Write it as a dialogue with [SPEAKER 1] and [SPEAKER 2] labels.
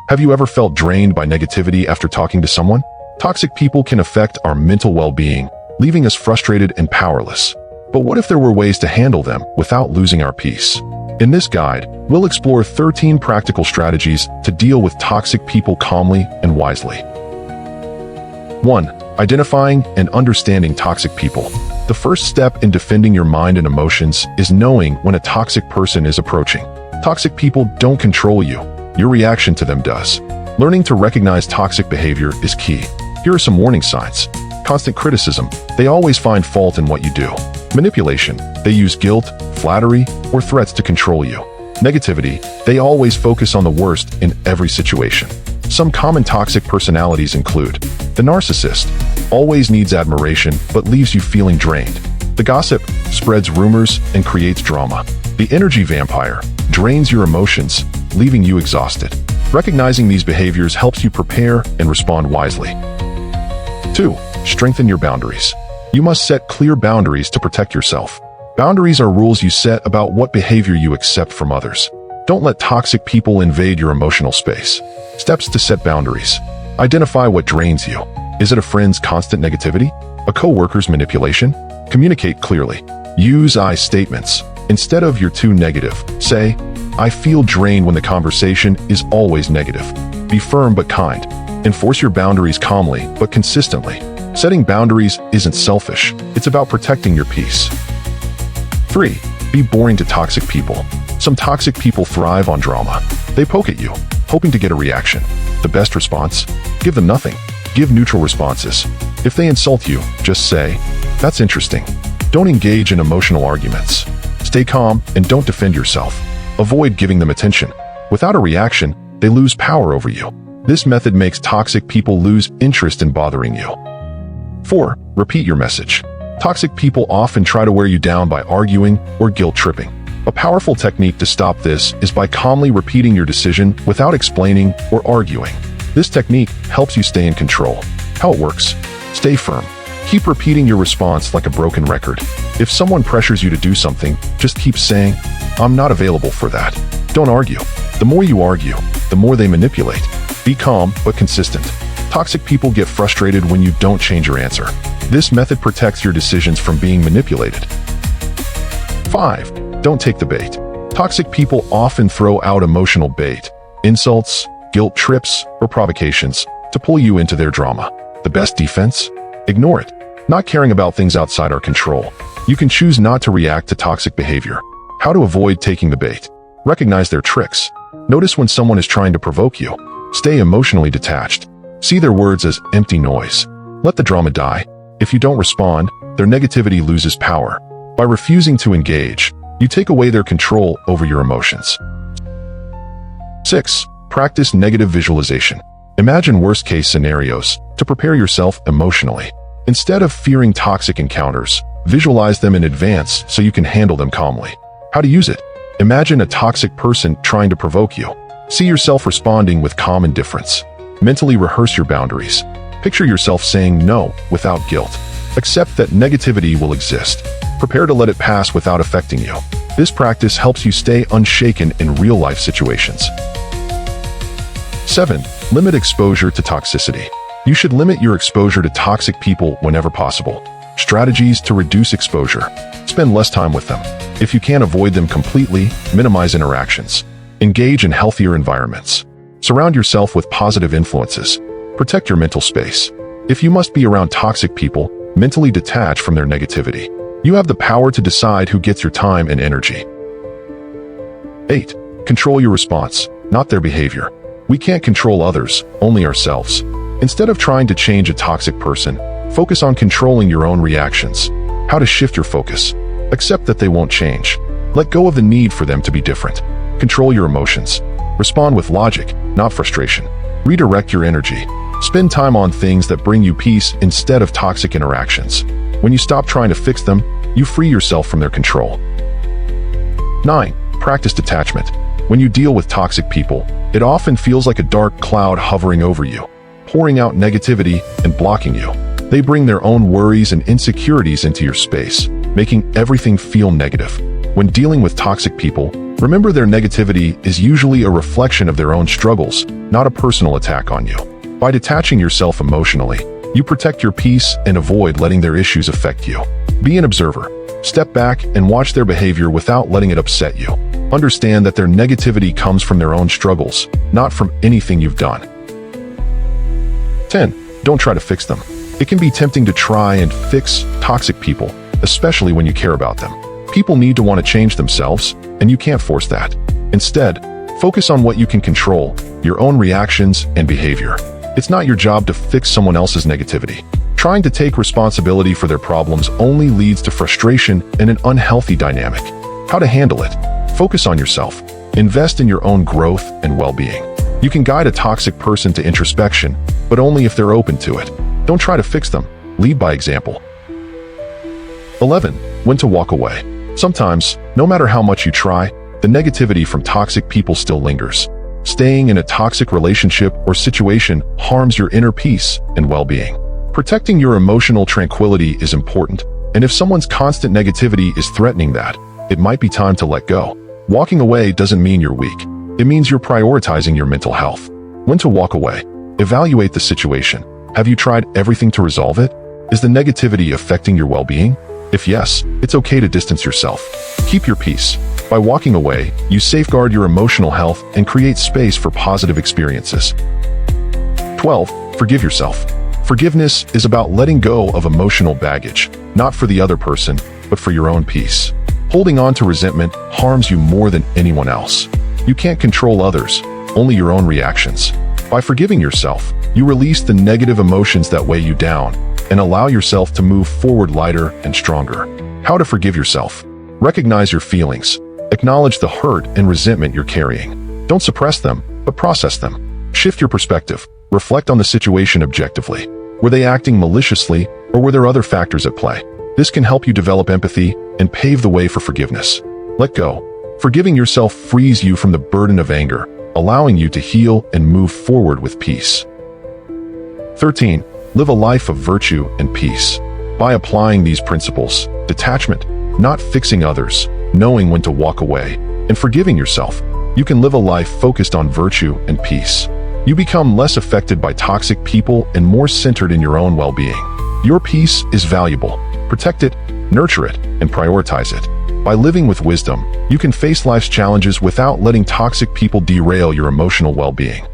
[SPEAKER 1] Have you ever felt drained by negativity after talking to someone? Toxic people can affect our mental well-being, leaving us frustrated and powerless. But what if there were ways to handle them without losing our peace? In this guide, we'll explore 13 practical strategies to deal with toxic people calmly and wisely. 1. Identifying and understanding toxic people. The first step in defending your mind and emotions is knowing when a toxic person is approaching. Toxic people don't control you. Your reaction to them does. Learning to recognize toxic behavior is key. Here are some warning signs. Constant criticism. They always find fault in what you do. Manipulation. They use guilt, flattery, or threats to control you. Negativity. They always focus on the worst in every situation. Some common toxic personalities include the narcissist. Always needs admiration but leaves you feeling drained. The gossip. Spreads rumors and creates drama. The energy vampire. Drains your emotions, leaving you exhausted. Recognizing these behaviors helps you prepare and respond wisely. 2. Strengthen your boundaries. You must set clear boundaries to protect yourself. Boundaries are rules you set about what behavior you accept from others. Don't let toxic people invade your emotional space. Steps to set boundaries. Identify what drains you. Is it a friend's constant negativity? A coworker's manipulation? Communicate clearly. Use I statements. Instead of "you're too negative," say, "I feel drained" when the conversation is always negative. Be firm but kind. Enforce your boundaries calmly but consistently. Setting boundaries isn't selfish. It's about protecting your peace. 3. Be boring to toxic people. Some toxic people thrive on drama. They poke at you, hoping to get a reaction. The best response? Give them nothing. Give neutral responses. If they insult you, just say, "That's interesting." Don't engage in emotional arguments. Stay calm and don't defend yourself. Avoid giving them attention. Without a reaction, they lose power over you. This method makes toxic people lose interest in bothering you. 4. Repeat your message. Toxic people often try to wear you down by arguing or guilt-tripping. A powerful technique to stop this is by calmly repeating your decision without explaining or arguing. This technique helps you stay in control. How it works? Stay firm. Keep repeating your response like a broken record. If someone pressures you to do something, just keep saying, "I'm not available for that." Don't argue. The more you argue, the more they manipulate. Be calm but consistent. Toxic people get frustrated when you don't change your answer. This method protects your decisions from being manipulated. 5. Don't take the bait. Toxic people often throw out emotional bait, insults, guilt trips, or provocations to pull you into their drama. The best defense? Ignore it. Not caring about things outside our control. You can choose not to react to toxic behavior. How to avoid taking the bait? Recognize their tricks. Notice when someone is trying to provoke you. Stay emotionally detached. See their words as empty noise. Let the drama die. If you don't respond, their negativity loses power. By refusing to engage, you take away their control over your emotions. 6. Practice negative visualization. Imagine worst-case scenarios to prepare yourself emotionally. Instead of fearing toxic encounters, visualize them in advance so you can handle them calmly. How to use it? Imagine a toxic person trying to provoke you. See yourself responding with calm indifference. Mentally rehearse your boundaries. Picture yourself saying no without guilt. Accept that negativity will exist. Prepare to let it pass without affecting you. This practice helps you stay unshaken in real-life situations. 7. Limit exposure to toxicity. You should limit your exposure to toxic people whenever possible. Strategies to reduce exposure. Spend less time with them. If you can't avoid them completely, minimize interactions. Engage in healthier environments. Surround yourself with positive influences. Protect your mental space. If you must be around toxic people, mentally detach from their negativity. You have the power to decide who gets your time and energy. 8. Control your response, not their behavior. We can't control others, only ourselves. Instead of trying to change a toxic person, focus on controlling your own reactions. How to shift your focus. Accept that they won't change. Let go of the need for them to be different. Control your emotions. Respond with logic, not frustration. Redirect your energy. Spend time on things that bring you peace instead of toxic interactions. When you stop trying to fix them, you free yourself from their control. 9. Practice detachment. When you deal with toxic people, it often feels like a dark cloud hovering over you, pouring out negativity and blocking you. They bring their own worries and insecurities into your space, making everything feel negative. When dealing with toxic people, Remember, their negativity is usually a reflection of their own struggles, not a personal attack on you. By detaching yourself emotionally, you protect your peace and avoid letting their issues affect you. Be an observer. Step back and watch their behavior without letting it upset you. Understand that their negativity comes from their own struggles, not from anything you've done. 10. Don't try to fix them. It can be tempting to try and fix toxic people, especially when you care about them. People need to want to change themselves, and you can't force that. Instead, focus on what you can control, your own reactions and behavior. It's not your job to fix someone else's negativity. Trying to take responsibility for their problems only leads to frustration and an unhealthy dynamic. How to handle it? Focus on yourself. Invest in your own growth and well-being. You can guide a toxic person to introspection, but only if they're open to it. Don't try to fix them. Lead by example. 11. When to walk away. Sometimes, no matter how much you try, the negativity from toxic people still lingers. Staying in a toxic relationship or situation harms your inner peace and well-being. Protecting your emotional tranquility is important, and if someone's constant negativity is threatening that, it might be time to let go. Walking away doesn't mean you're weak. It means you're prioritizing your mental health. When to walk away. Evaluate the situation. Have you tried everything to resolve it? Is the negativity affecting your well-being? If yes, it's okay to distance yourself. Keep your peace. By walking away, you safeguard your emotional health and create space for positive experiences. 12. Forgive yourself. Forgiveness is about letting go of emotional baggage, not for the other person, but for your own peace. Holding on to resentment harms you more than anyone else. You can't control others, only your own reactions. By forgiving yourself, you release the negative emotions that weigh you down and allow yourself to move forward lighter and stronger. How to forgive yourself. Recognize your feelings. Acknowledge the hurt and resentment you're carrying. Don't suppress them, but process them. Shift your perspective. Reflect on the situation objectively. Were they acting maliciously, or were there other factors at play? This can help you develop empathy and pave the way for forgiveness. Let go. Forgiving yourself frees you from the burden of anger, allowing you to heal and move forward with peace. 13. Live a life of virtue and peace. By applying these principles, detachment, not fixing others, knowing when to walk away, and forgiving yourself, you can live a life focused on virtue and peace. You become less affected by toxic people and more centered in your own well-being. Your peace is valuable. Protect it, nurture it, and prioritize it. By living with wisdom, you can face life's challenges without letting toxic people derail your emotional well-being.